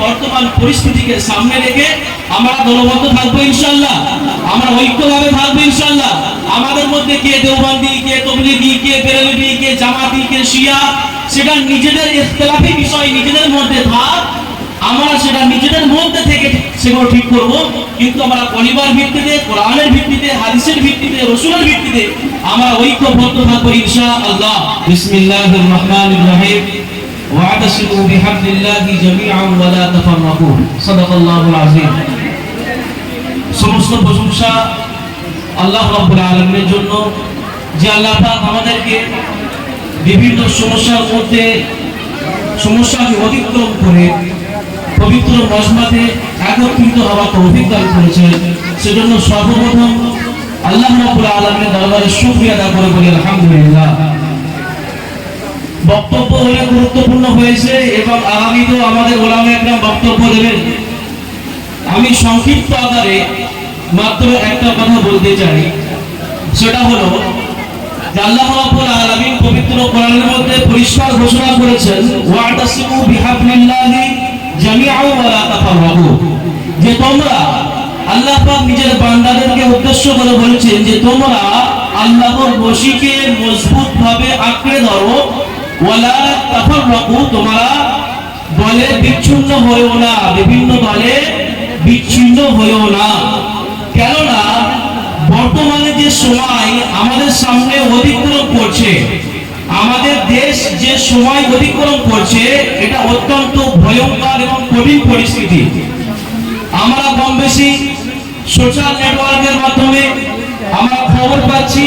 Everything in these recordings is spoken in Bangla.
বর্তমান পরিস্থিতিকে সামনে রেখে আমরা দলবদ্ধ থাকবো ইনশাআল্লাহ, আমরা ঐক্যভাবে থাকবো ইনশাআল্লাহ। আমাদের মধ্যে কে দেওবন্দি, কে তবলিগি, কে বেরেলভি, কে জামাতি, কে শিয়া, সেটা নিজেদের ইখতিলাফি বিষয় নিজেদের মধ্যে থাক, আমরা সেটা নিজেদের মধ্যে থেকে সেগুলো ঠিক করব। কিন্তু আমরা পরিবার ভিত্তিতে, কোরআনের ভিত্তিতে, হাদিসের ভিত্তিতে, রাসূলের ভিত্তিতে আমরা ঐক্যবদ্ধ থাকবো ইনশাআল্লাহ। বিসমিল্লাহির রহমানির রহিম। ওয়া'তাসিমু বিহাবলিল্লাহি জামিআন ওয়া লা তাফাররাকু। সাদাকাল্লাহুল আযীম। সমস্ত প্রশংসা আল্লাহ রাব্বুল আলামিনের জন্য, যে আল্লাহ পাক আমাদেরকে বিভিন্ন সমস্যার মধ্যে সমস্যাকে অতিক্রম করে পবিত্র মজমাতে একত্রিত হওয়ার তৌফিক দান করেছেন। সেজন্য সর্বপ্রথম আল্লাহ রাব্বুল আলামিনের দরবারে শুকরিয়া আদায় করে বলি আলহামদুলিল্লাহ। বক্তব্য অনেক গুরুত্বপূর্ণ হয়েছে এবং আগামীতেও আমাদের ওলামা একরাম বক্তব্য দেবেন। আমি সংক্ষিপ্ত আকারে মাত্র একটা কথা বলতে চাই, সেটা হলো যে আল্লাহ রাব্বুল আলামিন পবিত্র কোরআনের মধ্যে পরিষ্কার ঘোষণা করেছেন, ওয়া'তাসিমু বিহাবলিল্লাহি জামিআন ওয়া লা তাফাররাকু, যে তোমরা, আল্লাহ পাক নিজের বান্দাদেরকে উদ্দেশ্য করে বলেছেন যে তোমরা আল্লাহর রশিকে মজবুতভাবে আঁকড়ে ধরো, ওয়া লা তাফাররাকু, তোমরা দলে বিচ্ছিন্ন হয়ো না, বিভিন্ন দলে বিচ্ছিন্ন হয়ো না। কেননা বর্তমানে যে সময় আমাদের সামনে অতিক্রম করছে, আমাদের দেশ যে সময় অতিক্রম করছে, এটা অত্যন্ত ভয়ঙ্কর এবং কঠিন পরিস্থিতি। আমরা কম বেশি সোশ্যাল নেটওয়ার্কের মাধ্যমে আমরা খবর পাচ্ছি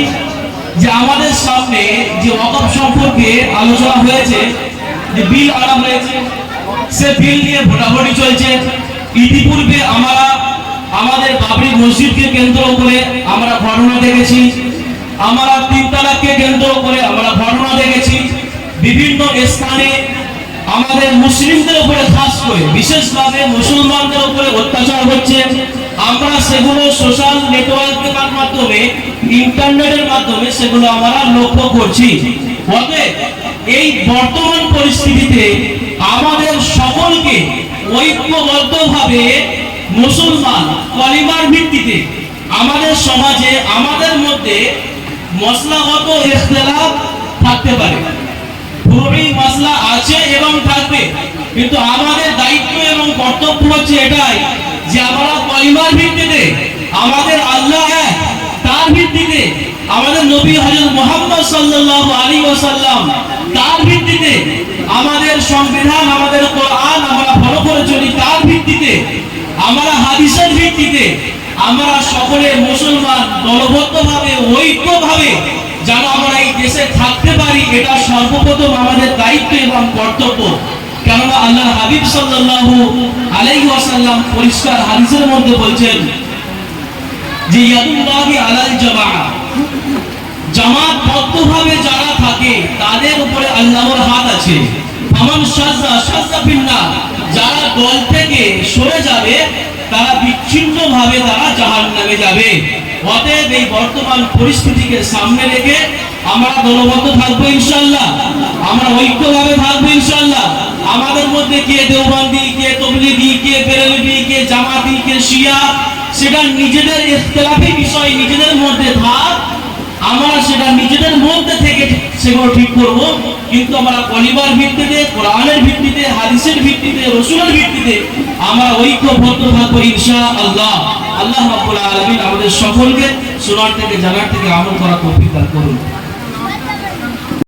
যে আমাদের সামনে যে ওয়াকফ সম্পর্কে আলোচনা হয়েছে, যে বিল আনা হয়েছে, সে বিল নিয়ে ভোটাভুটি চলছে। ইতিপূর্বে আমরা আমাদের বাবরি মসজিদকে কেন্দ্র করে আমরা ঘটনা দেখেছি, আমরা 3 তালাককে কেন্দ্র করে আমরা ঘটনা দেখেছি। বিভিন্ন স্থানে আমাদের মুসলিমদের উপরে, খাস করে বিশেষভাবে মুসলমানদের উপরে অত্যাচার হচ্ছে। আমরা সেগুলো সোশ্যাল নেটওয়ার্কের মাধ্যমে, ইন্টারনেটের মাধ্যমে সেগুলো আমরা লক্ষ্য করছি। অতএব এই বর্তমান পরিস্থিতিতে আমাদের সকলকে ঐক্যবদ্ধভাবে মুসলমান কলিমার ভিত্তিতে আমাদের সমাজে, আমাদের মধ্যে মসলাগত ইখতিলাফ থাকতে পারে, পুরোই মসলা আছে এবং থাকবে, কিন্তু আমাদের দায়িত্ব এবং কর্তব্য হচ্ছে এটাই যে আমরা কলিমার ভিত্তিতে, আমাদের আল্লাহ এক তার ভিত্তিতে, আমাদের নবী হযরত মুহাম্মদ সাল্লাল্লাহু আলাইহি ওয়াসাল্লাম তার ভিত্তিতে, আমাদের সংবিধান, আমাদের কোরআন আমরা ফলো করে চলি তার ভিত্তিতে, আমরা হাদিসের ভিত্তিতে আমরা সকলে মুসলমান দলবদ্ধভাবে, ঐক্যভাবে যেন আমরা এই দেশে থাকতে পারি, এটা সর্বপ্রথম আমাদের দায়িত্ব এবং কর্তব্য। কেননা আল্লাহ হাবিব সাল্লাল্লাহু আলাইহি ওয়াসাল্লাম পরিষ্কার হাদিসের মধ্যে বলছেন যে ইয়াদুল্লাহি আলাল জামাআহ, জামাতবদ্ধভাবে যারা থাকে তাদের উপরে আল্লাহর হাত আছে। ফামান শাযযা ফিন্নার, যারা দল থেকে সরে যাবে তারা বিচ্ছিন্নভাবে তারা জাহান্নামে যাবে। অতএব এই বর্তমান পরিস্থিতিকে সামনে রেখে আমরা দলবদ্ধ থাকবো ইনশাআল্লাহ, আমরা ঐক্যভাবে থাকবো ইনশাআল্লাহ। আমাদের মধ্যে কে দেওবন্দি, কে তবলিগি, কে বেরেলভি, কে জামাতি, কে শিয়া, সেটা নিজেদের ইখতিলাফি বিষয় নিজেদের মধ্যে থাক, আমরা সেটা নিজেদের মধ্যে থেকে সেগুলো ঠিক করব। কিন্তু আমরা পরিবার ভিত্তিতে, কোরআনের ভিত্তিতে, হাদিসের ভিত্তিতে, রাসূলের ভিত্তিতে আমরা ঐক্যবদ্ধ থাকবো ইনশাআল্লাহ। আল্লাহ রাব্বুল আলামিন আমাদের সকলকে শোনার থেকে, জানার থেকে আমল করার তৌফিক দান করুন।